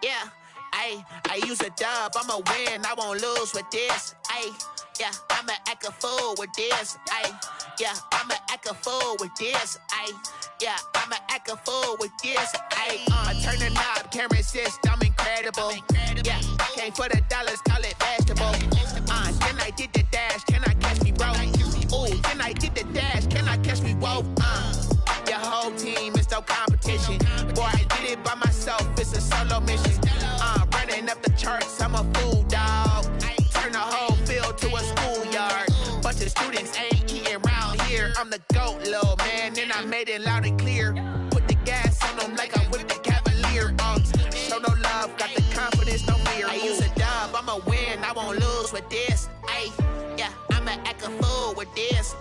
Yeah, I use a dub, I'ma win, I won't lose with this. Yeah, I'ma act a fool with this. Yeah, I'ma act a fool with this. Yeah, I'ma act a fool with this. I turn the knob, can't resist, I'm incredible. Yeah, came for the dollars, call it vegetable. Then I did the dash, can I catch me, bro? Ooh, then I did the dash, can I catch me, whoa? Your whole team is no competition. Boy, I did it by myself, it's a solo mission. Running up the charts, I'm a fool, dog. Turn the whole field to a schoolyard. Bunch of students ain't eating round here. I'm the GOAT, little man, and I made it loud and clear. Put the gas on them like I'm with the Cavalier. Show no love, got the confidence, no fear. I use a dub, I'ma win, I won't lose with this. Yeah, I'ma act a fool with this.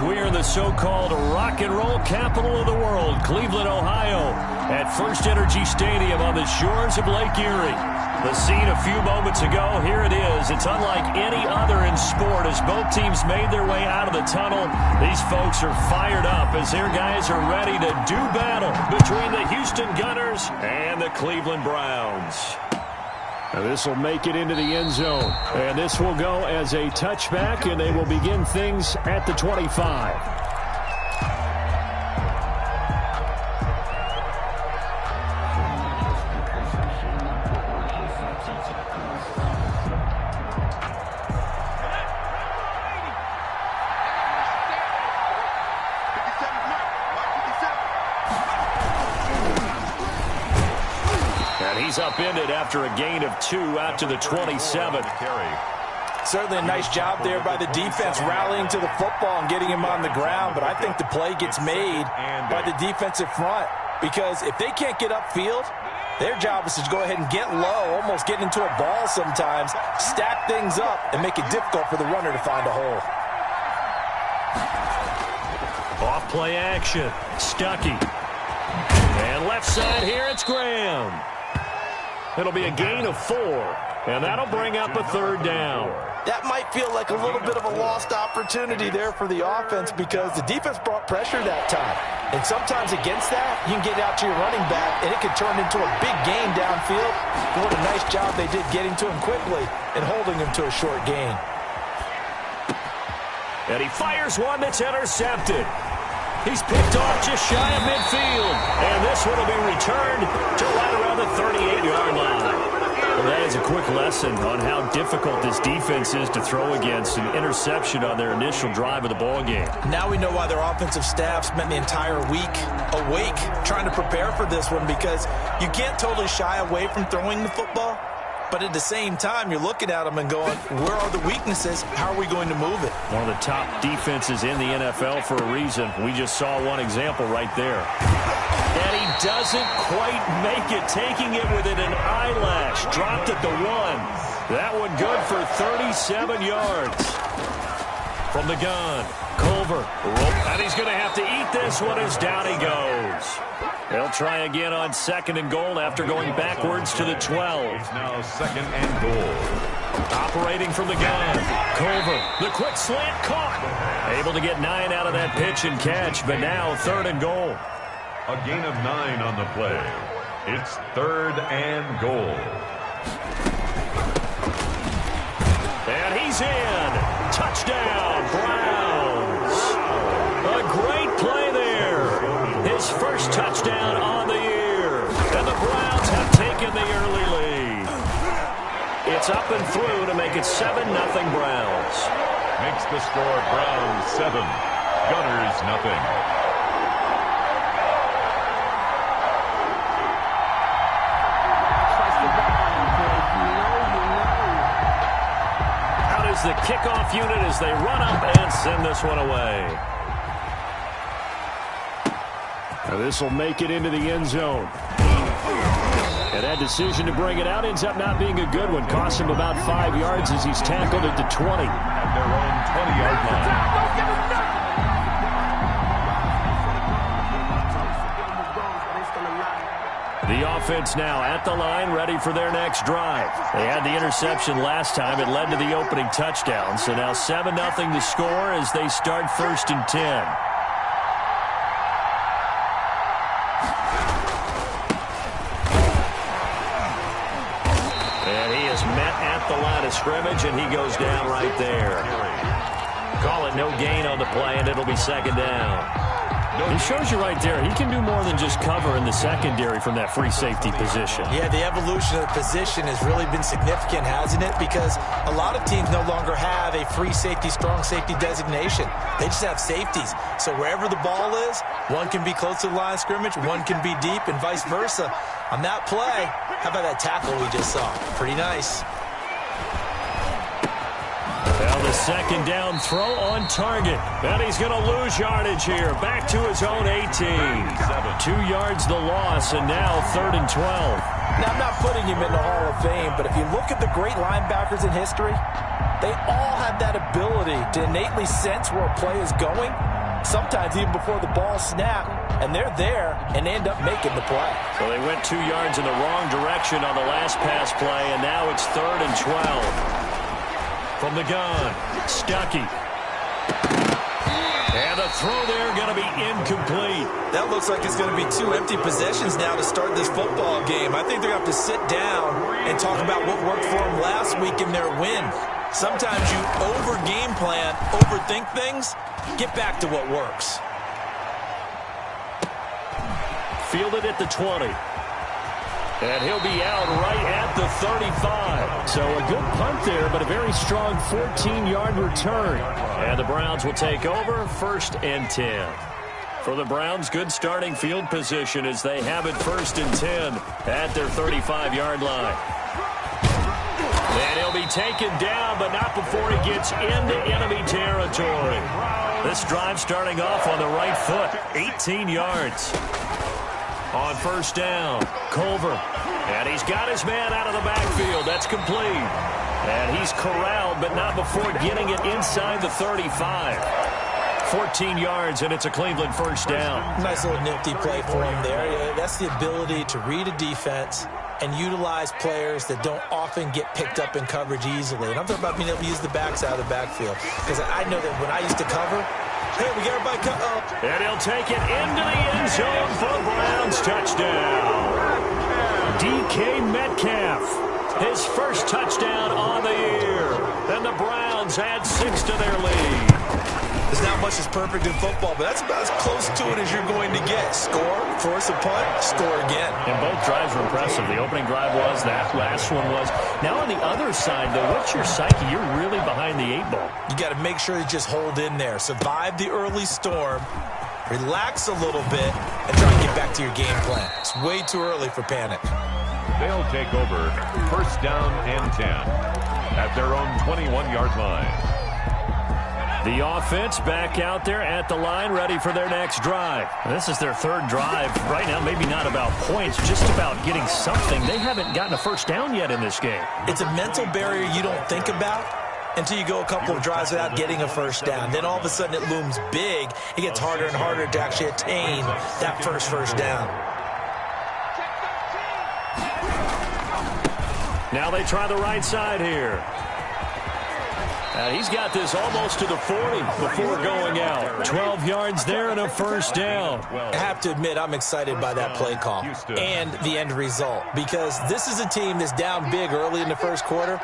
We're in the so-called rock and roll capital of the world, Cleveland, Ohio, at First Energy Stadium on the shores of Lake Erie. The scene a few moments ago, here it is. It's unlike any other in sport as both teams made their way out of the tunnel. These folks are fired up as their guys are ready to do battle between the Houston Gunners and the Cleveland Browns. Now this will make it into the end zone. And this will go as a touchback, and they will begin things at the 25. He's upended after a gain of 2 out to the 27. Certainly a nice job there by the defense rallying to the football and getting him on the ground, but I think the play gets made by the defensive front because if they can't get upfield, their job is to go ahead and get low, almost get into a ball sometimes, stack things up, and make it difficult for the runner to find a hole. Off play action, Stuckey. And left side here, it's Graham. It'll be a gain of 4, and that'll bring up a third down. That might feel like a little bit of a lost opportunity there for the offense because the defense brought pressure that time. And sometimes against that, you can get out to your running back, and it can turn into a big gain downfield. And what a nice job they did getting to him quickly and holding him to a short gain. And he fires one that's intercepted. He's picked off just shy of midfield. And this one will be returned to right around the 38-yard line. Well, that is a quick lesson on how difficult this defense is to throw against. An interception on their initial drive of the ballgame. Now we know why their offensive staff spent the entire week awake trying to prepare for this one because you can't totally shy away from throwing the football. But at the same time, you're looking at them and going, where are the weaknesses? How are we going to move it? One of the top defenses in the NFL for a reason. We just saw one example right there. And he doesn't quite make it, taking it within an eyelash. Dropped at the 1. That one good for 37 yards. From the gun, Culver. And he's going to have to eat this one as down he goes. They'll try again on 2nd and goal after going backwards to the 12. It's now 2nd and goal. Operating from the gun. Culver, the quick slant caught. Able to get 9 out of that pitch and catch, but now 3rd and goal. A gain of 9 on the play. It's 3rd and goal. And he's in. Touchdown, Browns. A great play there. His first touchdown on the year. And the Browns have taken the early lead. It's up and through to make it 7-0 Browns. Makes the score Browns 7, Gunners nothing. Out is the kickoff unit as they run up and send this one away. Now this will make it into the end zone. And that decision to bring it out ends up not being a good one. Cost him about 5 yards as he's tackled at the 20. At their own 20-yard line. The offense now at the line, ready for their next drive. They had the interception last time. It led to the opening touchdown. So now 7-0 to score as they start 1st and 10. the line of scrimmage, and he goes down right there. Call it no gain on the play, and it'll be second down. He shows you right there, he can do more than just cover in the secondary from that free safety position. Yeah, the evolution of the position has really been significant, hasn't it? Because a lot of teams no longer have a free safety, strong safety designation. They just have safeties. So wherever the ball is, one can be close to the line of scrimmage, one can be deep, and vice versa. On that play, how about that tackle we just saw? Pretty nice. Well, the second down throw on target. And he's going to lose yardage here. Back to his own 18. 2 yards the loss, and now 3rd and 12. Now, I'm not putting him in the Hall of Fame, but if you look at the great linebackers in history, they all have that ability to innately sense where a play is going, sometimes even before the ball snapped, and they're there and end up making the play. So they went 2 yards in the wrong direction on the last pass play, and now it's 3rd and 12. From the gun, Stuckey. And the throw there going to be incomplete. That looks like it's going to be 2 empty possessions now to start this football game. I think they're going to have to sit down and talk about what worked for them last week in their win. Sometimes you over-game plan, overthink things, get back to what works. Fielded at the 20. And he'll be out right at the 35. So a good punt there, but a very strong 14-yard return. And the Browns will take over 1st and 10. For the Browns, good starting field position as they have it 1st and 10 at their 35-yard line. And he'll be taken down, but not before he gets into enemy territory. This drive starting off on the right foot, 18 yards. On 1st down, Culver. And he's got his man out of the backfield. That's complete. And he's corralled, but not before getting it inside the 35. 14 yards, and it's a Cleveland 1st down. Nice little nifty play for him there. That's the ability to read a defense and utilize players that don't often get picked up in coverage easily. And I'm talking about being able to use the backs out of the backfield. Because I know that when I used to cover, hey, we got everybody cut up. And he'll take it into the end zone for the Browns. Touchdown. DK Metcalf, his first touchdown on the year. And the Browns add 6 to their lead. There's not much that's perfect in football, but that's about as close to it as you're going to get. Score, force a punt, score again. And both drives were impressive. The opening drive was, that last one was. Now on the other side, though, what's your psyche? You're really behind the 8 ball. You got to make sure you just hold in there. Survive the early storm, relax a little bit, and try and get back to your game plan. It's way too early for panic. They'll take over 1st down and 10 at their own 21-yard line. The offense back out there at the line, ready for their next drive. This is their 3rd drive. Right now, maybe not about points, just about getting something. They haven't gotten a 1st down yet in this game. It's a mental barrier you don't think about until you go a couple of drives without getting a 1st down. Then all of a sudden it looms big. It gets harder and harder to actually attain that first down. Now they try the right side here. He's got this almost to the 40 before going out. 12 yards there and a 1st down. I have to admit, I'm excited by that play call and the end result, because this is a team that's down big early in the 1st quarter,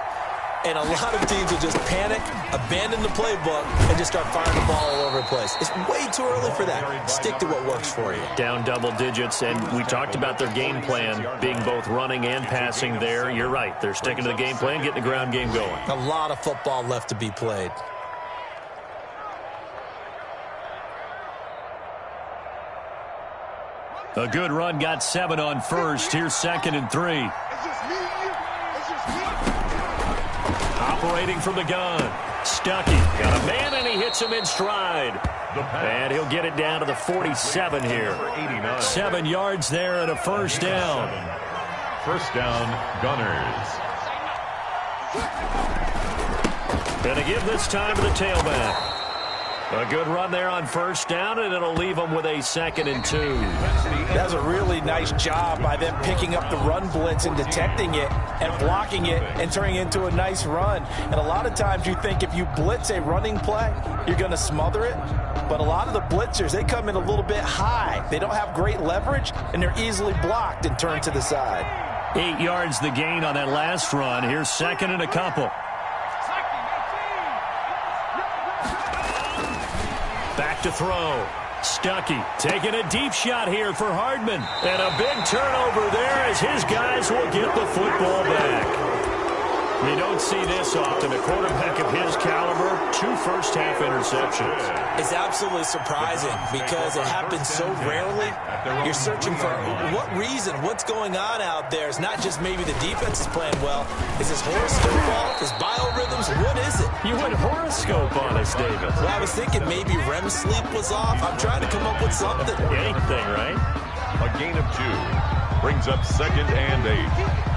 and a lot of teams will just panic, abandon the playbook, and just start firing the ball all over the place. It's way too early for that. Stick to what works for you. Down double digits, and we talked about their game plan being both running and passing there. You're right. They're sticking to the game plan, getting the ground game going. A lot of football left to be played. A good run, got 7 on 1st. Here's 2nd and 3. Operating from the gun. Stuckey got a man, and he hits him in stride. And he'll get it down to the 47 here. 7 yards there and a 1st down. 1st down, Gunners. Gonna give this time to the tailback. A good run there on 1st down, and it'll leave them with a 2nd and 2. That's a really nice job by them picking up the run blitz and detecting it and blocking it and turning it into a nice run. And a lot of times you think if you blitz a running play, you're going to smother it. But a lot of the blitzers, they come in a little bit high. They don't have great leverage, and they're easily blocked and turned to the side. 8 yards the gain on that last run. Here's second and a couple. Back to throw. Stuckey taking a deep shot here for Hardman. And a big turnover there as his guys will get the football back. You don't see this often. A quarterback of his caliber, 2 first-half interceptions. It's absolutely surprising because it happens so rarely. You're searching for what reason, what's going on out there. It's not just maybe the defense is playing well. Is his horoscope off? His biorhythms? What is it? You went horoscope on us, David. Well, I was thinking maybe REM sleep was off. I'm trying to come up with something. Anything, right? A gain of 2 brings up second and 8.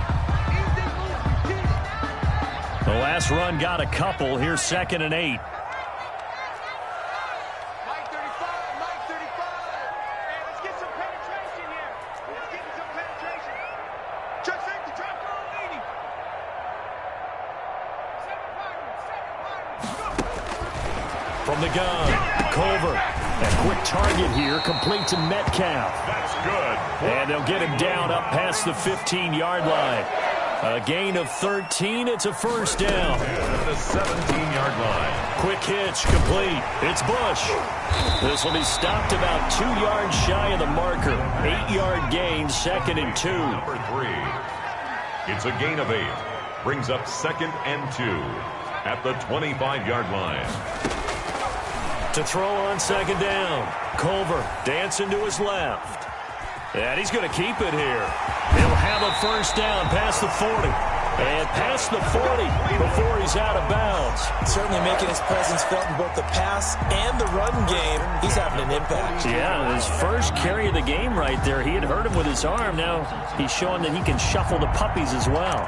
The last run got a couple. Here's second and 8. Mike 35, Mike 35. Hey, let's get some penetration here. Let's get some penetration. Check safety, drop goal 80. From the gun, Culver. A quick target here, complete to Metcalf. That's good. And they'll get him down up past the 15-yard line. A gain of 13. It's a first down. At the 17-yard line. Quick hitch, complete. It's Bush. This will be stopped about 2 yards shy of the marker. 8-yard gain, second and 2. Number 3. It's a gain of 8. Brings up second and 2 at the 25-yard line. To throw on second down. Culver dancing to his left. And he's going to keep it here. He'll have a first down past the 40. And past the 40 before he's out of bounds. Certainly making his presence felt in both the pass and the run game. He's having an impact. Yeah, his first carry of the game right there. He had hurt him with his arm. Now he's showing that he can shuffle the puppies as well.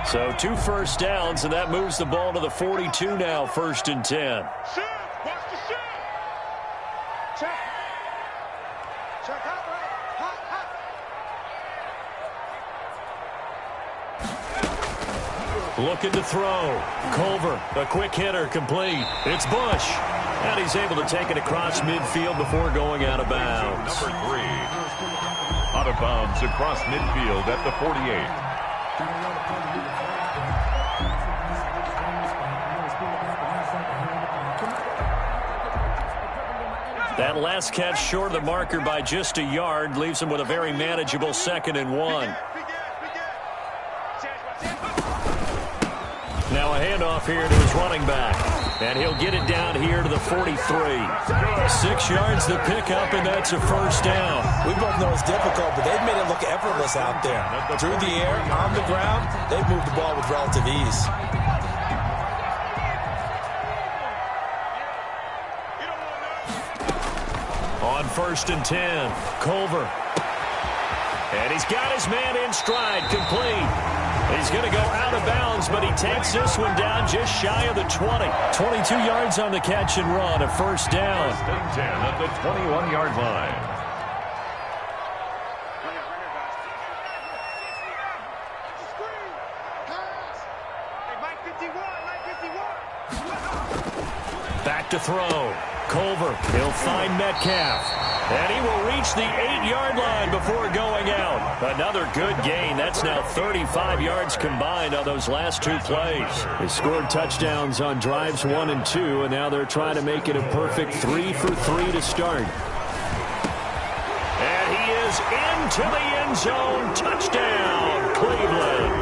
So 2 first downs, and that moves the ball to the 42 now, first and 10. Shoot! Watch the shoot! Check. Check hot right. Hot, hot. Looking to throw. Culver, a quick hitter, complete. It's Bush. And he's able to take it across midfield before going out of bounds. Number 3. Out of bounds across midfield at the 48. That last catch short of the marker by just a yard leaves him with a very manageable second and 1. Now a handoff here to his running back. And he'll get it down here to the 43. 6 yards to pick up, and that's a first down. We both know it's difficult, but they've made it look effortless out there. Through the air, on the ground, they've moved the ball with relative ease. On first and 10, Culver. And he's got his man in stride, complete. He's going to go out of bounds, but he takes this one down just shy of the 20. 22 yards on the catch and run, a first down. First and 10 at the 21-yard line. Back to throw. Culver, he'll find Metcalf. And he will reach the 8-yard line before going out. Another good gain. That's now 35 yards combined on those last 2 plays. They scored touchdowns on drives 1 and 2, and now they're trying to make it a perfect 3 for 3 to start. And he is into the end zone. Touchdown, Cleveland.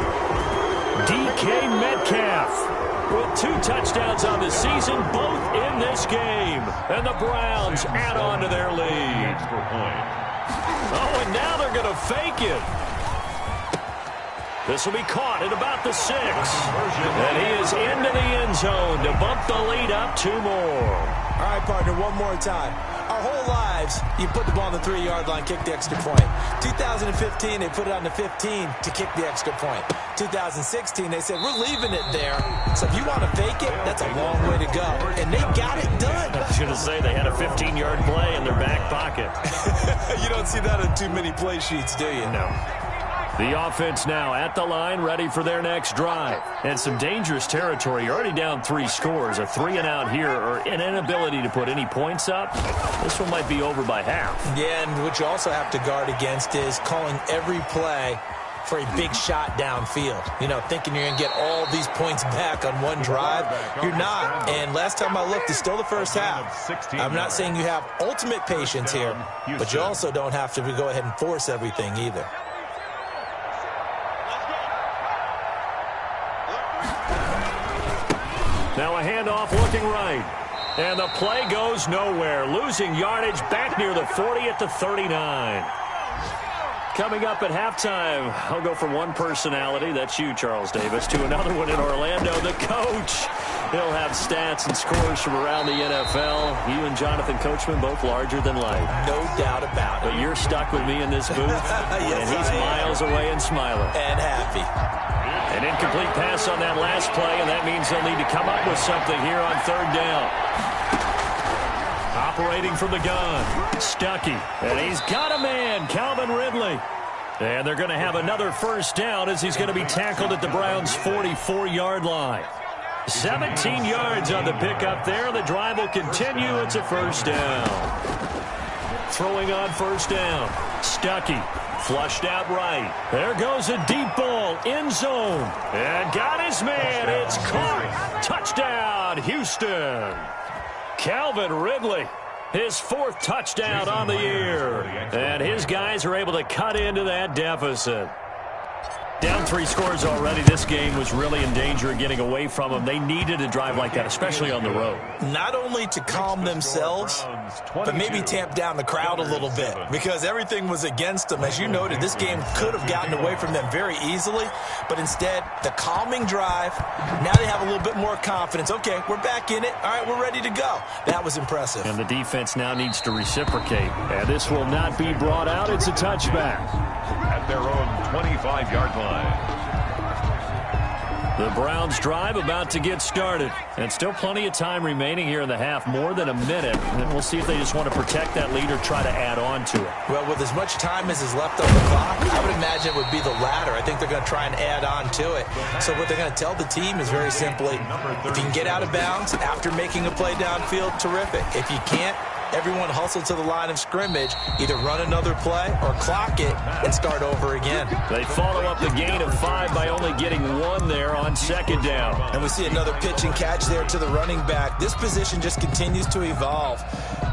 DK Metcalf with 2 touchdowns on the season, both in this game. And the Browns add on to their lead. Oh, and now they're going to fake it. This will be caught at about the 6. And he is into the end zone to bump the lead up 2 more. All right, partner, one more time. Our whole lives, you put the ball on the 3-yard line, kick the extra point. 2015, they put it on the 15 to kick the extra point. 2016, they said, we're leaving it there. So if you want to fake it, that's a long way to go. And they got it done. I was going to say they had a 15-yard play in their back pocket. You don't see that on too many play sheets, do you? No. The offense now at the line, ready for their next drive. And some dangerous territory. You're already down 3 scores. A 3-and-out here, or an inability to put any points up. This one might be over by half. Yeah, and what you also have to guard against is calling every play for a big shot downfield. You know, thinking you're going to get all these points back on one drive. You're not. And last time I looked, it's still the first half. I'm not saying you have ultimate patience here, but you also don't have to go ahead and force everything either. Now a handoff looking right. And the play goes nowhere. Losing yardage back near the 40 at the 39. Coming up at halftime, I'll go from one personality, that's you, Charles Davis, to another one in Orlando, the coach. He'll have stats and scores from around the NFL. You and Jonathan Coachman, both larger than life. No doubt about it. But you're stuck with me in this booth, yes, and he's miles away and smiling. And happy. An incomplete pass on that last play, and that means they'll need to come up with something here on 3rd down. Operating from the gun, Stuckey, and he's got a man, Calvin Ridley. And they're going to have another first down as he's going to be tackled at the Browns' 44-yard line. 17 yards on the pickup there. The drive will continue. It's a first down. Throwing on first down, Stuckey. Flushed out right. There goes a deep ball, end zone. And got his man. It's caught. Touchdown, Houston. Calvin Ridley, his 4th touchdown on the year. And his guys are able to cut into that deficit. Down 3 scores already. This game was really in danger of getting away from them. They needed a drive like that, especially on the road. Not only to calm themselves, but maybe tamp down the crowd a little bit, because everything was against them. As you noted, this game could have gotten away from them very easily, but instead, the calming drive, now they have a little bit more confidence. Okay, we're back in it. All right, we're ready to go. That was impressive. And the defense now needs to reciprocate. And this will not be brought out. It's a touchback. At their own 25-yard line. The Browns drive about to get started. And still plenty of time remaining here in the half, more than a minute. And we'll see if they just want to protect that lead or try to add on to it. Well, with as much time as is left on the clock, I would imagine it would be the latter. I think they're going to try and add on to it. So what they're going to tell the team is very simply, if you can get out of bounds after making a play downfield, terrific. If you can't, everyone hustle to the line of scrimmage, either run another play or clock it and start over again. They follow up the gain of 5 by only getting 1 there on 2nd down. And we see another pitch and catch there to the running back. This position just continues to evolve.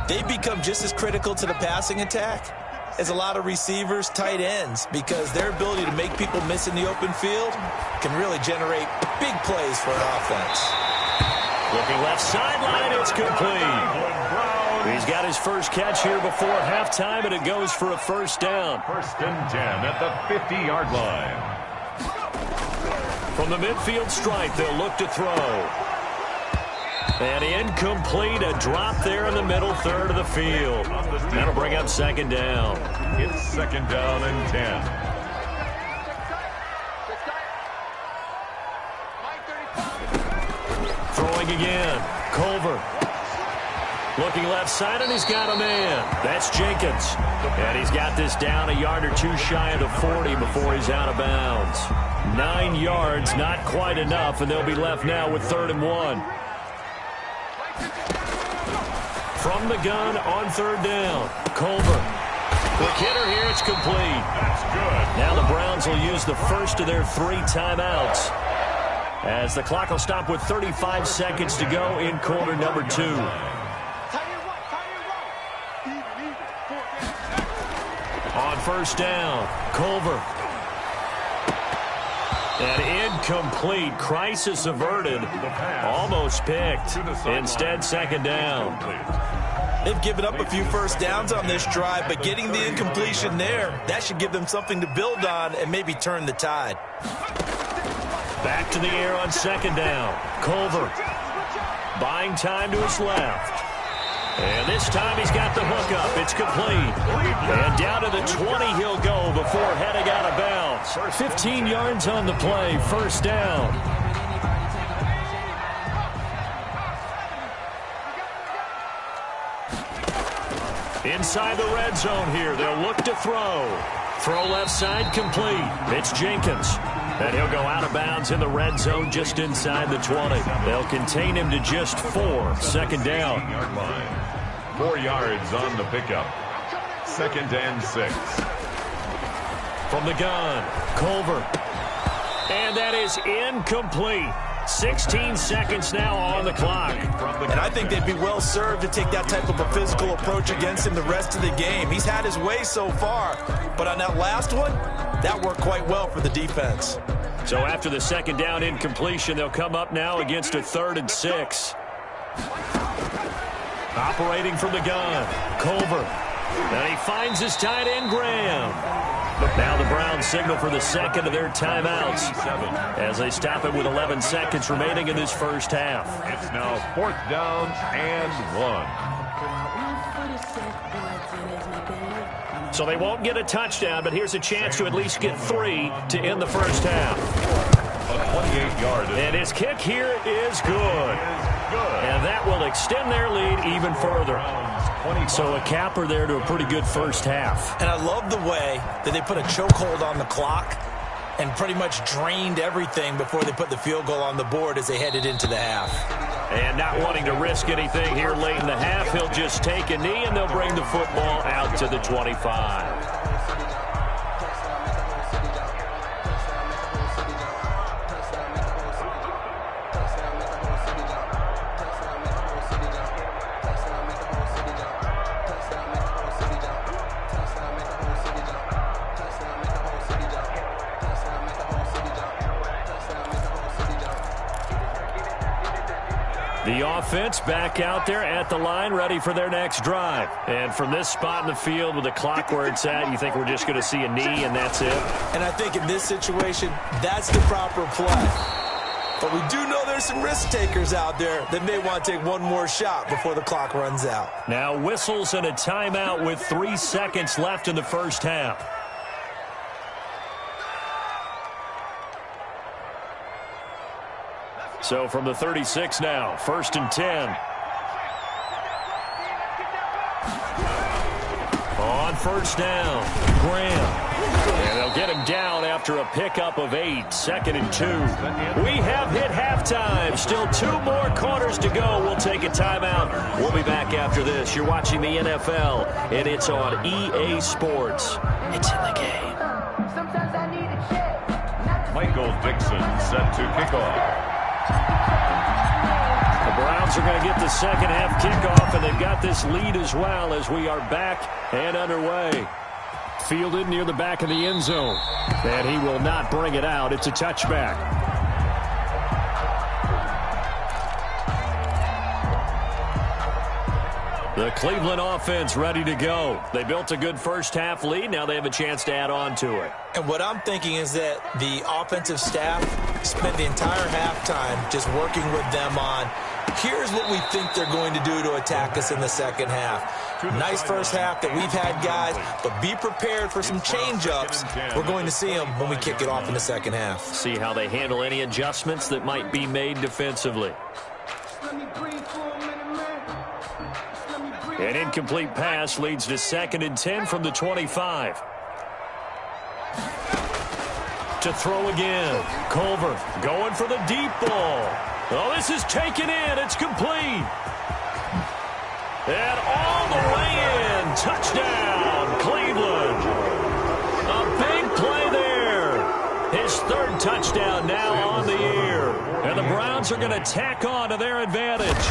They become just as critical to the passing attack as a lot of receivers, tight ends, because their ability to make people miss in the open field can really generate big plays for an offense. Looking left sideline, it's complete. He's got his first catch here before halftime, and it goes for a first down. 1st and 10 at the 50-yard line. From the midfield stripe, they'll look to throw. And incomplete, a drop there in the middle third of the field. That'll bring up 2nd down. It's 2nd down and 10. Throwing again, Culver. Looking left side, and he's got a man. That's Jenkins. And he's got this down a yard or 2 shy of the 40 before he's out of bounds. 9 yards, not quite enough, and they'll be left now with 3rd and 1. From the gun on 3rd down, Culver. Quick hitter here, it's complete. That's good. Now the Browns will use the first of their 3 timeouts, as the clock will stop with 35 seconds to go in quarter number 2. On 1st down, Culver. And incomplete. Crisis averted. Almost picked. Instead, 2nd down. They've given up a few first downs on this drive, but getting the incompletion there, that should give them something to build on and maybe turn the tide. Back to the air on 2nd down. Culver buying time to his left. And this time he's got the hook up. It's complete. And down to the 20 he'll go before heading out of bounds. 15 yards on the play. 1st down. Inside the red zone here. They'll look to throw. Throw left side complete. It's Jenkins. And he'll go out of bounds in the red zone just inside the 20. They'll contain him to just 4. Second down. 4 line. 4 yards on the pickup. 2nd and 6. From the gun, Culver. And that is incomplete. 16 seconds now on the clock. And I think they'd be well served to take that type of a physical approach against him the rest of the game. He's had his way so far, but on that last one, that worked quite well for the defense. So after the second down incompletion, they'll come up now against a 3rd and 6. Operating from the gun, Culver. And he finds his tight end, Graham. But now the Browns signal for the second of their timeouts as they stop it with 11 seconds remaining in this first half. It's now 4th down and 1. So they won't get a touchdown, but here's a chance to at least get 3 to end the first half. A 28-yard. And his kick here is good. And that will extend their lead even further. So a capper there to a pretty good first half. And I love the way that they put a chokehold on the clock and pretty much drained everything before they put the field goal on the board as they headed into the half. And not wanting to risk anything here late in the half, he'll just take a knee and they'll bring the football out to the 25. The offense back out there at the line, ready for their next drive. And from this spot in the field with the clock where it's at, you think we're just going to see a knee and that's it? And I think in this situation, that's the proper play. But we do know there's some risk takers out there that may want to take one more shot before the clock runs out. Now whistles and a timeout with 3 seconds left in the first half. So from the 36 now, 1st and 10. On first down, Graham. And they'll get him down after a pickup of 8, 2nd and 2. We have hit halftime. Still 2 more quarters to go. We'll take a timeout. We'll be back after this. You're watching the NFL, and it's on EA Sports. It's in the game. Michael Dixon set to kick off. The Browns are going to get the second half kickoff, and they've got this lead as well as we are back and underway. Fielded near the back of the end zone. And he will not bring it out. It's a touchback. The Cleveland offense ready to go. They built a good first half lead. Now they have a chance to add on to it. And what I'm thinking is that the offensive staff spent the entire halftime just working with them on, here's what we think they're going to do to attack us in the second half. Nice first half that we've had, guys, but be prepared for some change-ups. We're going to see them when we kick it off in the second half. See how they handle any adjustments that might be made defensively. An incomplete pass leads to 2nd and 10 from the 25. To throw again. Culver going for the deep ball. Oh, this is taken in. It's complete. And all the way in. Touchdown, Cleveland. A big play there. His 3rd touchdown now on the year. And the Browns are going to tack on to their advantage.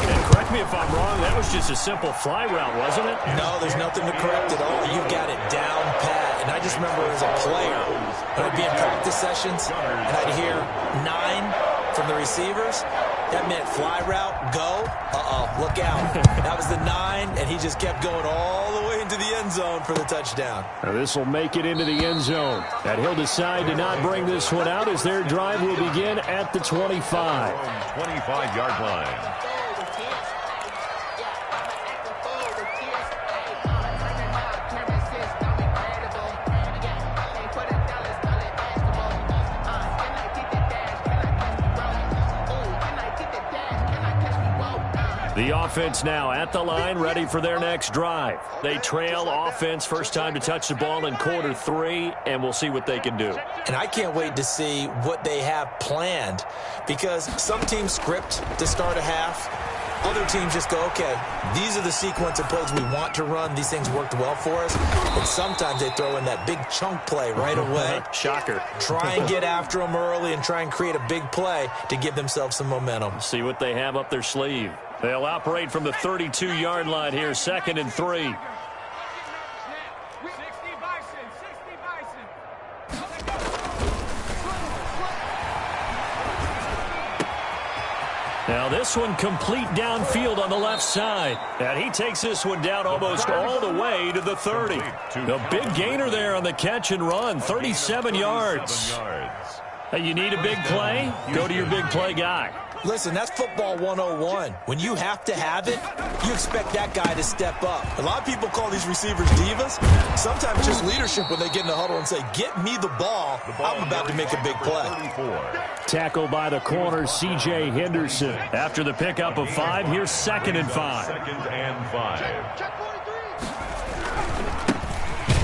And correct me if I'm wrong, that was just a simple fly route, wasn't it? No, there's nothing to correct at all. You've got it down pat. And I just remember as a player, when I'd be in practice sessions, and I'd hear 9 from the receivers, that meant fly route, go, look out. That was the 9, and he just kept going all the way into the end zone for the touchdown. Now this will make it into the end zone. And he'll decide to not bring this one out as their drive will begin at the 25. 25-yard line. The offense now at the line, ready for their next drive. They trail offense, first time to touch the ball in quarter 3, and we'll see what they can do. And I can't wait to see what they have planned, because some teams script to start a half. Other teams just go, okay, these are the sequence of plays we want to run. These things worked well for us. And sometimes they throw in that big chunk play right away. Shocker. Try and get after them early and try and create a big play to give themselves some momentum. See what they have up their sleeve. They'll operate from the 32-yard line here, 2nd and 3. Now this one complete downfield on the left side. And he takes this one down almost all the way to the 30. The big gainer there on the catch and run, 37 yards. Hey, you need a big play? Go to your big play guy. Listen, that's football 101. When you have to have it, you expect that guy to step up. A lot of people call these receivers divas. Sometimes just leadership when they get in the huddle and say, get me the ball. I'm about to make a big play. Tackled by the corner, C.J. Henderson. After the pickup of 5, here's 2nd and 5. 2nd and 5.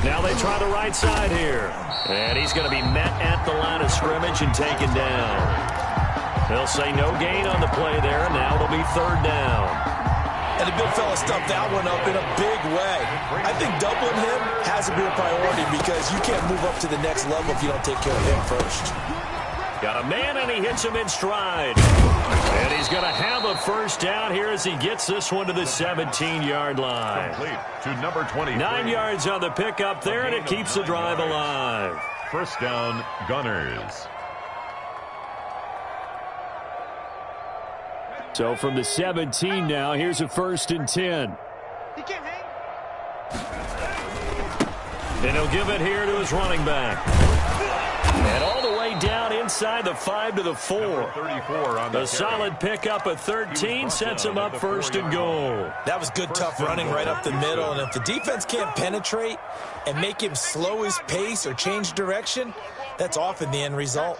Now they try the right side here. And he's going to be met at the line of scrimmage and taken down. They'll say no gain on the play there, and now it'll be 3rd down. And the big fella stuffed that one up in a big way. I think doubling him has to be a priority, because you can't move up to the next level if you don't take care of him first. Got a man, and he hits him in stride. And he's going to have a first down here as he gets this one to the 17-yard line. Complete to number 23. 9 yards on the pickup there, and it keeps the drive alive. First down, Gunners. So from the 17 now, here's a 1st and 10. He can't hang. And he'll give it here to his running back. And all the way down inside the 5 to the 4. 34 on The solid pickup of 13 sets him up 1st and goal. That was good, tough running right up the middle. And if the defense can't penetrate and make him slow his pace or change direction, that's often the end result.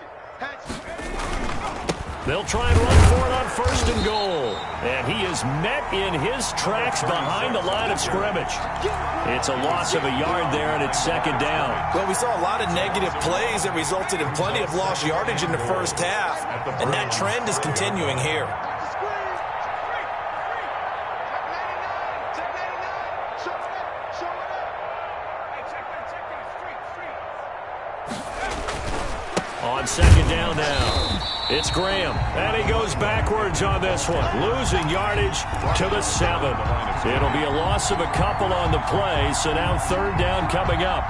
They'll try and run for it on 1st and goal. And he is met in his tracks behind the line of scrimmage. It's a loss of a yard there, and it's 2nd down. Well, we saw a lot of negative plays that resulted in plenty of lost yardage in the first half. And that trend is continuing here. On 2nd down now, it's Graham, and he goes backwards on this one, losing yardage to the 7. It'll be a loss of a couple on the play, so now 3rd down coming up.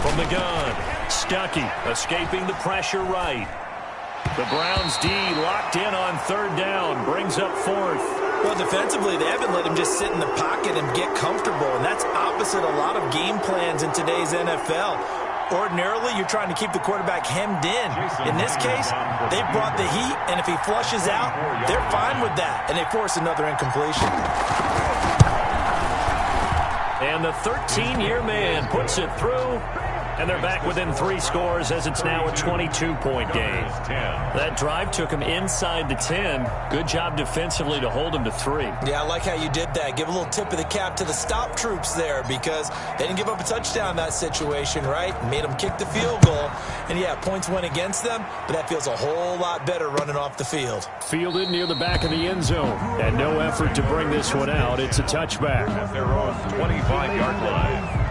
From the gun, Stuckey escaping the pressure right. The Browns D locked in on 3rd down, brings up 4th. Well, defensively, they haven't let him just sit in the pocket and get comfortable, and that's opposite a lot of game plans in today's NFL. Ordinarily, you're trying to keep the quarterback hemmed in. In this case, they brought the heat, and if he flushes out, they're fine with that, and they force another incompletion. And the 13-year man puts it through. And they're back within 3 scores as it's now a 22-point game. That drive took him inside the 10. Good job defensively to hold him to 3. Yeah, I like how you did that. Give a little tip of the cap to the stop troops there, because they didn't give up a touchdown in that situation, right? Made them kick the field goal. And, yeah, points went against them, but that feels a whole lot better running off the field. Fielded near the back of the end zone. And no effort to bring this one out. It's a touchback. At their own 25-yard line.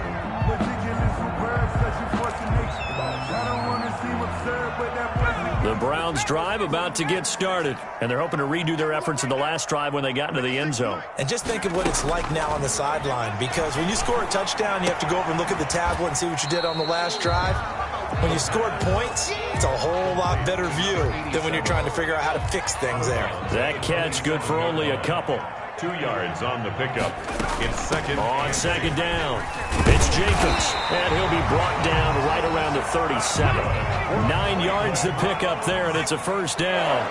The Browns drive about to get started, and they're hoping to redo their efforts in the last drive when they got into the end zone. And just think of what it's like now on the sideline, because when you score a touchdown, you have to go over and look at the tablet and see what you did on the last drive. When you scored points, it's a whole lot better view than when you're trying to figure out how to fix things there. That catch good for only a couple. 2 yards on the pickup. It's 2nd. On 2nd down, it's Jacobs, and he'll be brought down right around the 37. 9 yards to pick up there, and it's a 1st down.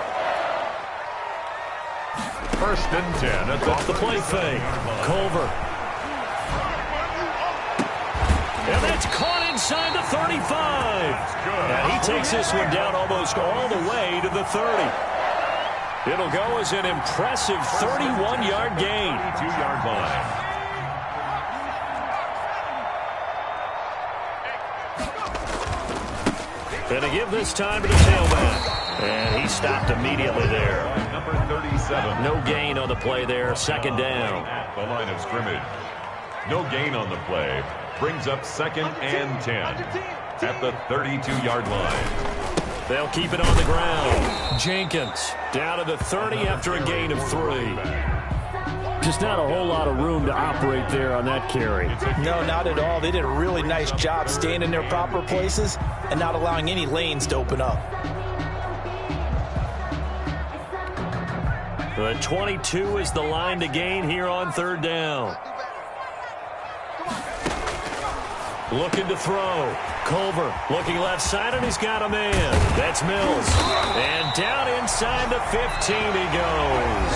1st and 10. That's off the play fake. Culver. And that's caught inside the 35. And he takes this one down almost all the way to the 30. It'll go as an impressive 31-yard gain. 2-yard line. Going to give this time to the tailback. And he stopped immediately there. Number 37. No gain on the play there. Second down. At the line of scrimmage. No gain on the play. Brings up 2nd and 10. At the 32-yard line. They'll keep it on the ground. Jenkins down to the 30 after a gain of 3. Just not a whole lot of room to operate there on that carry. No, not at all. They did a really nice job staying in their proper places and not allowing any lanes to open up. The 22 is the line to gain here on 3rd down. Looking to throw. Culver looking left side, and he's got a man. That's Mills. And down inside the 15 he goes.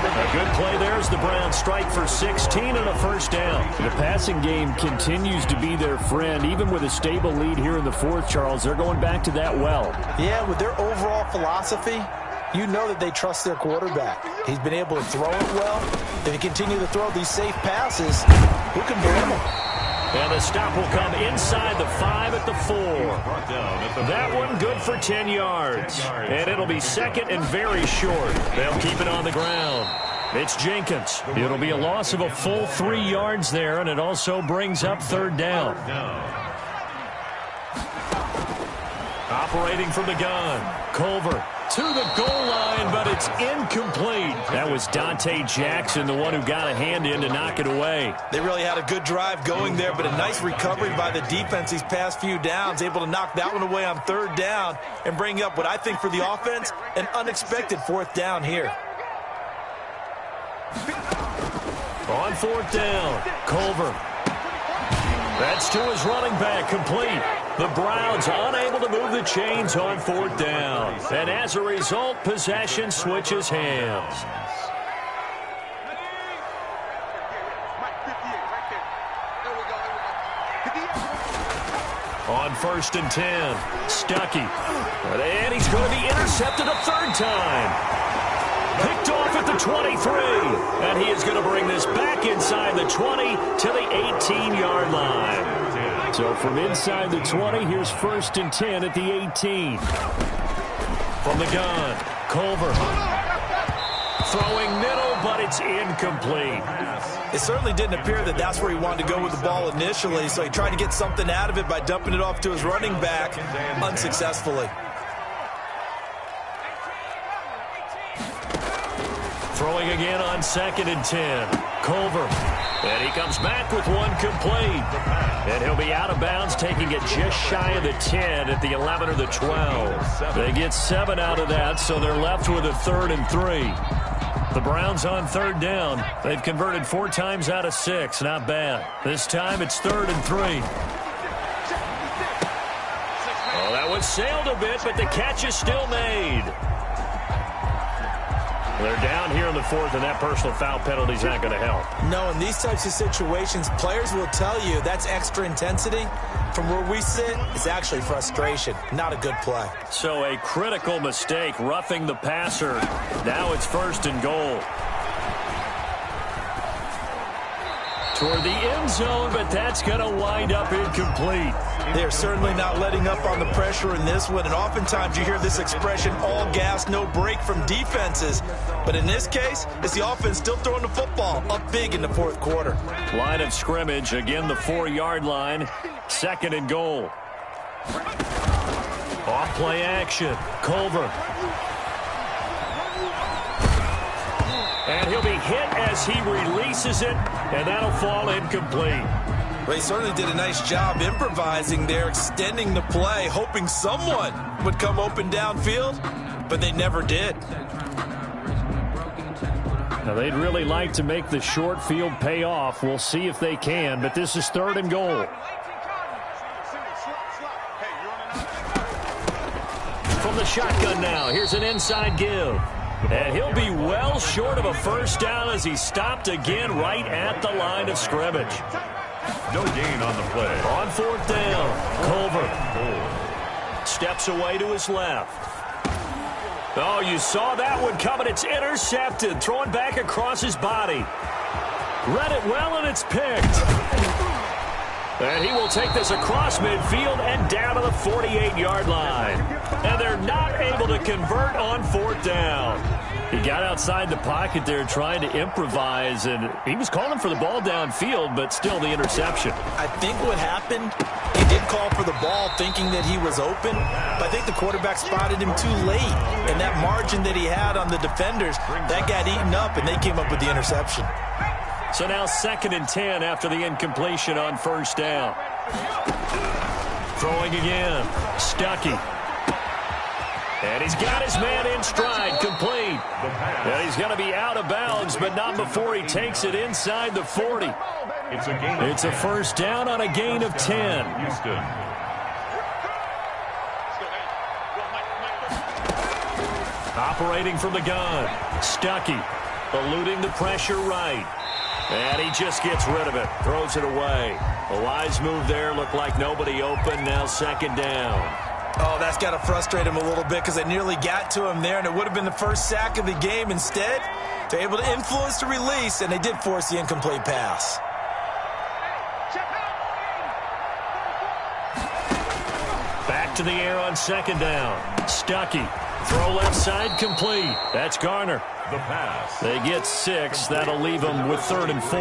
A good play there as the Browns strike for 16 and a first down. The passing game continues to be their friend. Even with a stable lead here in the 4th, Charles, they're going back to that well. Yeah, with their overall philosophy, you know that they trust their quarterback. He's been able to throw it well. If he continue to throw these safe passes, who can blame him? And the stop will come inside the 5 at the 4. That one good for 10 yards. And it'll be 2nd and very short. They'll keep it on the ground. It's Jenkins. It'll be a loss of a full 3 yards there, and it also brings up 3rd down. Operating from the gun. Culver to the goal line, but it's incomplete. That was Dante Jackson, the one who got a hand in to knock it away. They really had a good drive going there, but a nice recovery by the defense these past few downs, able to knock that one away on 3rd down and bring up what I think for the offense, an unexpected 4th down here. On 4th down, Culver. That's to his running back, complete. The Browns unable to move the chains on 4th down. And as a result, possession switches hands. On 1st and 10, Stuckey. And he's going to be intercepted a 3rd time. Picked off at the 23. And he is going to bring this back inside the 20 to the 18-yard line. So from inside the 20, here's 1st and 10 at the 18. From the gun, Culver. Throwing middle, but it's incomplete. It certainly didn't appear that that's where he wanted to go with the ball initially, so he tried to get something out of it by dumping it off to his running back unsuccessfully. Throwing again on 2nd and 10. Culver. And he comes back with one complete. And he'll be out of bounds, taking it just shy of the 10 at the 11 or the 12. They get 7 out of that, so they're left with a 3rd and 3. The Browns on 3rd down. They've converted 4 times out of 6. Not bad. This time it's 3rd and 3. Oh, that one sailed a bit, but the catch is still made. They're down here in the 4th, and that personal foul penalty is not going to help. No, in these types of situations, players will tell you that's extra intensity. From where we sit, it's actually frustration. Not a good play. So a critical mistake, roughing the passer. Now it's 1st and goal. Toward the end zone, but that's going to wind up incomplete. They're certainly not letting up on the pressure in this one, and oftentimes you hear this expression, all gas, no break from defenses. But in this case, it's the offense still throwing the football up big in the 4th quarter. Line of scrimmage, again the 4-yard line, 2nd and goal. Off play action, Culver. And he'll be hit as he releases it, and that'll fall incomplete. Well, he certainly did a nice job improvising there, extending the play, hoping someone would come open downfield, but they never did. Now, they'd really like to make the short field pay off. We'll see if they can, but this is 3rd and goal. From the shotgun now, here's an inside give. And he'll be well short of a first down as he stopped again right at the line of scrimmage. No gain on the play. On fourth down, Culver steps away to his left. Oh, you saw that one coming. It's intercepted. Throwing back across his body. Read it well, and it's picked. And he will take this across midfield and down to the 48-yard line. And they're not able to convert on fourth down. He got outside the pocket there trying to improvise, and he was calling for the ball downfield, but still the interception. I think what happened, he did call for the ball thinking that he was open, but I think the quarterback spotted him too late. And that margin that he had on the defenders, that got eaten up, and they came up with the interception. So now 2nd and 10 after the incompletion on first down. Throwing again. Stuckey. And he's got his man in stride, complete. And he's going to be out of bounds, but not before he takes it inside the 40. It's a first down on a gain of 10. Houston. Operating from the gun. Stuckey eluding the pressure right. And he just gets rid of it. Throws it away. A wise move there. Looked like nobody open. Now 2nd down. Oh, that's got to frustrate him a little bit because they nearly got to him there, and it would have been the first sack of the game. Instead, they're able to influence the release, and they did force the incomplete pass. Back to the air on 2nd down. Stuckey. Throw left side, complete. That's Garner. The pass. They get 6. That'll leave them with 3rd and 4.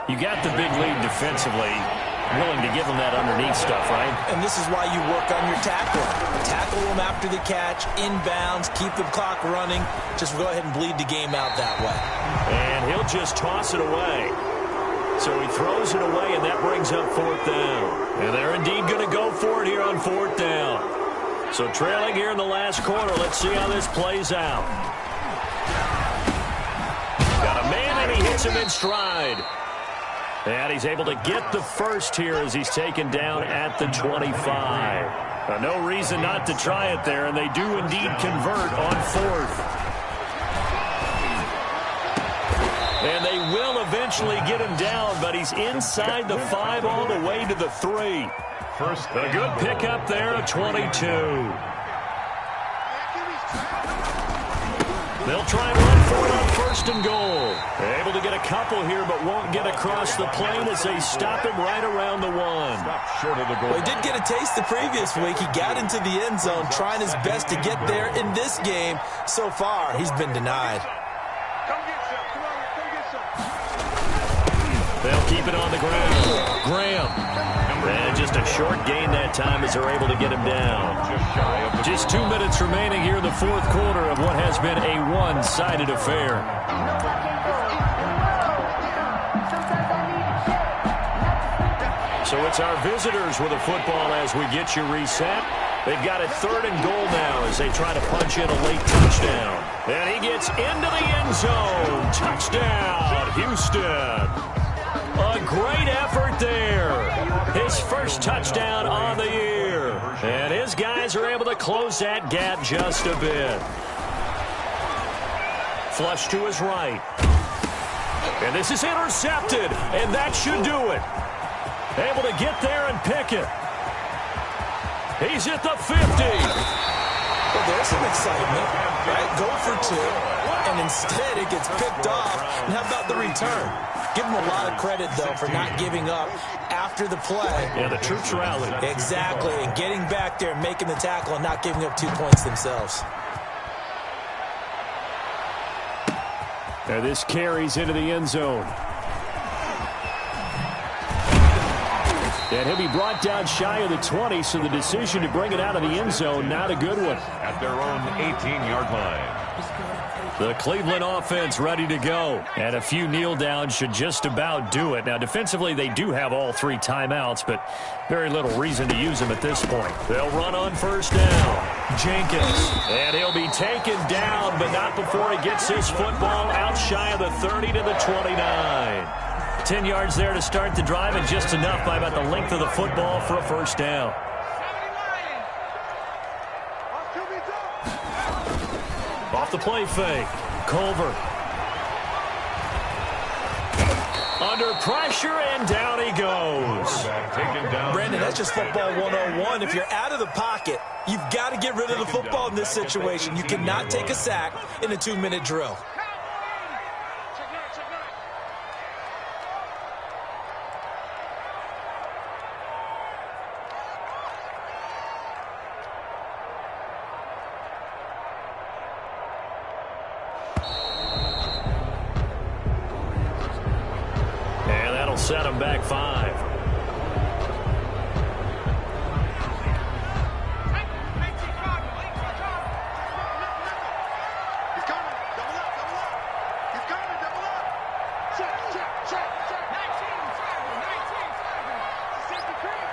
You got the big lead defensively. Willing to give them that underneath stuff, right? And this is why you work on your tackling. Tackle them after the catch, inbounds, keep the clock running. Just go ahead and bleed the game out that way. And he'll just toss it away. So he throws it away, and that brings up 4th down. And they're indeed going to go for it here on 4th down. So trailing here in the last quarter. Let's see how this plays out. Got a man, and he hits him in stride. And he's able to get the first here as he's taken down at the 25. No reason not to try it there, and they do indeed convert on 4th. And they will eventually get him down, but he's inside the 5 all the way to the 3. A good pickup there of 22. They'll try and run for it on 1st and goal. They're able to get a couple here, but won't get across the plane as they stop him right around the 1. Short of the goal. Well, he did get a taste the previous week. He got into the end zone, trying his best to get there in this game. So far, he's been denied. Come get some. Come on, come get some. They'll keep it on the ground. Graham. And just a short gain that time as they're able to get him down. Just 2 minutes remaining here in the 4th quarter of what has been a one-sided affair. So it's our visitors with a football as we get you reset. They've got it 3rd and goal now as they try to punch in a late touchdown. And he gets into the end zone. Touchdown, Houston. A great effort there. His first touchdown on the year. And his guys are able to close that gap just a bit. Flush to his right. And this is intercepted. And that should do it. Able to get there and pick it. He's at the 50. Well, there's some excitement, right? Go for 2, and instead it gets picked off. And how about the return? Give him a lot of credit, though, for not giving up after the play. Yeah, the troops rallied. Exactly, and getting back there and making the tackle and not giving up 2 points themselves. Now this carries into the end zone. And he'll be brought down shy of the 20, so the decision to bring it out of the end zone, not a good one. At their own 18-yard line. The Cleveland offense ready to go. And a few kneel downs should just about do it. Now, defensively, they do have all 3 timeouts, but very little reason to use them at this point. They'll run on 1st down. Jenkins. And he'll be taken down, but not before he gets his football out shy of the 30 to the 29. 10 yards there to start the drive, and just enough by about the length of the football for a first down. Off the play fake. Culver. Under pressure, and down he goes. Brandon, that's just football 101. If you're out of the pocket, you've got to get rid of the football in this situation. You cannot take a sack in a 2-minute drill. Set him back 5. He's coming. Double up, double up. He's coming, double up. Check, check, check, check. 19, safety creep.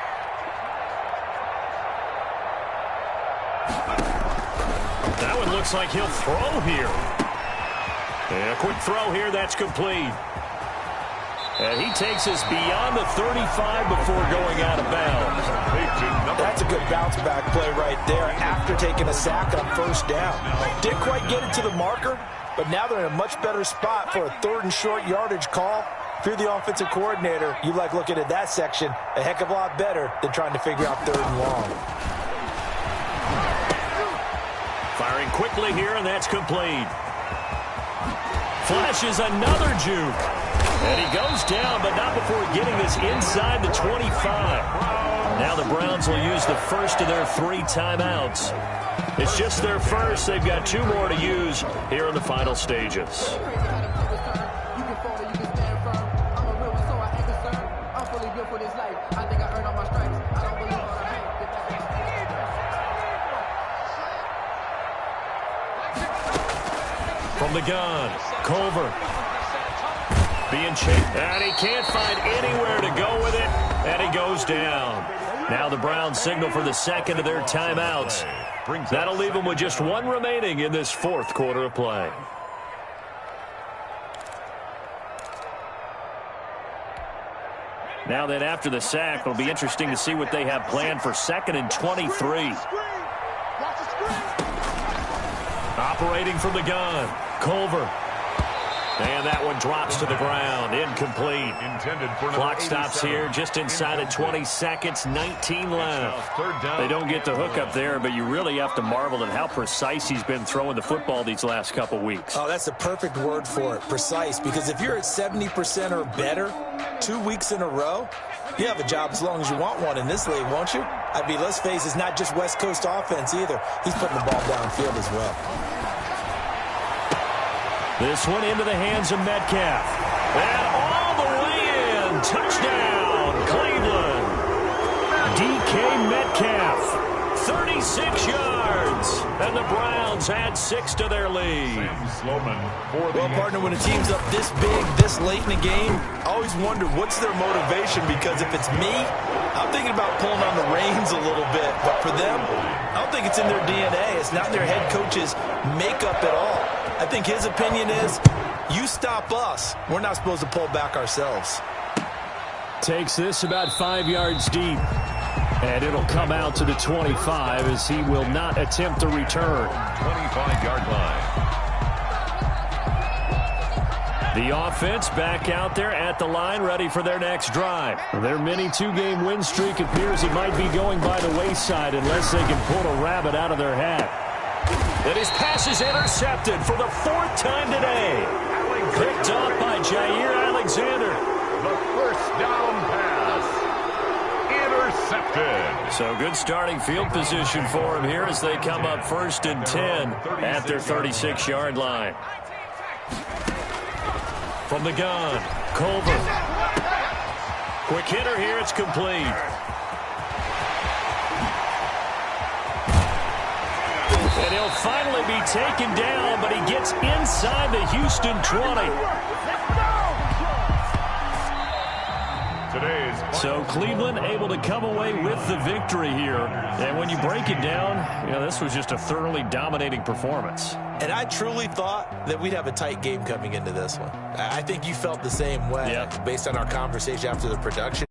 That one looks like he'll throw here. And a quick throw here, that's complete. And he takes us beyond the 35 before going out of bounds. That's a good bounce-back play right there after taking a sack on first down. Didn't quite get it to the marker, but now they're in a much better spot for a 3rd and short yardage call. If you're the offensive coordinator, you like looking at that section a heck of a lot better than trying to figure out 3rd and long. Firing quickly here, and that's complete. Flashes another juke. And he goes down, but not before getting this inside the 25. Now the Browns will use the first of their 3 timeouts. It's just their first. They've got 2 more to use here in the final stages. From the gun, Culver. Being chased, and he can't find anywhere to go with it, and he goes down. Now the Browns signal for the second of their timeouts. That'll leave them with just 1 remaining in this 4th quarter of play. Now then, after the sack, it'll be interesting to see what they have planned for 2nd and 23. Operating from the gun, Culver. And that one drops to the ground. Incomplete. Clock stops here just inside of 20 seconds. 19 left. They don't get the hook up there, but you really have to marvel at how precise he's been throwing the football these last couple weeks. Oh, that's the perfect word for it, precise. Because if you're at 70% or better 2 weeks in a row, you have a job as long as you want one in this league, won't you? I mean, let's face it, it's not just West Coast offense either. He's putting the ball downfield as well. This one into the hands of Metcalf. And all the way in. Touchdown, Cleveland. DK Metcalf, 36 yards. And the Browns add 6 to their lead. Well, partner, when a team's up this big, this late in the game, I always wonder what's their motivation, because if it's me, I'm thinking about pulling on the reins a little bit. But for them, I don't think it's in their DNA. It's not their head coach's makeup at all. I think his opinion is, you stop us, we're not supposed to pull back ourselves. Takes this about 5 yards deep. And it'll come out to the 25 as he will not attempt to return. 25-yard line. The offense back out there at the line, ready for their next drive. Their mini 2-game win streak appears it might be going by the wayside unless they can pull a rabbit out of their hat. And his pass is intercepted for the 4th time today. Picked off by Jair Alexander. The first down pass. Intercepted. So good starting field position for him here as they come up 1st and 10 at their 36-yard line. From the gun, Culver. Quick hitter here, it's complete. And he'll finally be taken down, but he gets inside the Houston 20. So Cleveland able to come away with the victory here. And when you break it down, you know, this was just a thoroughly dominating performance. And I truly thought that we'd have a tight game coming into this one. I think you felt the same way based on our conversation after the production.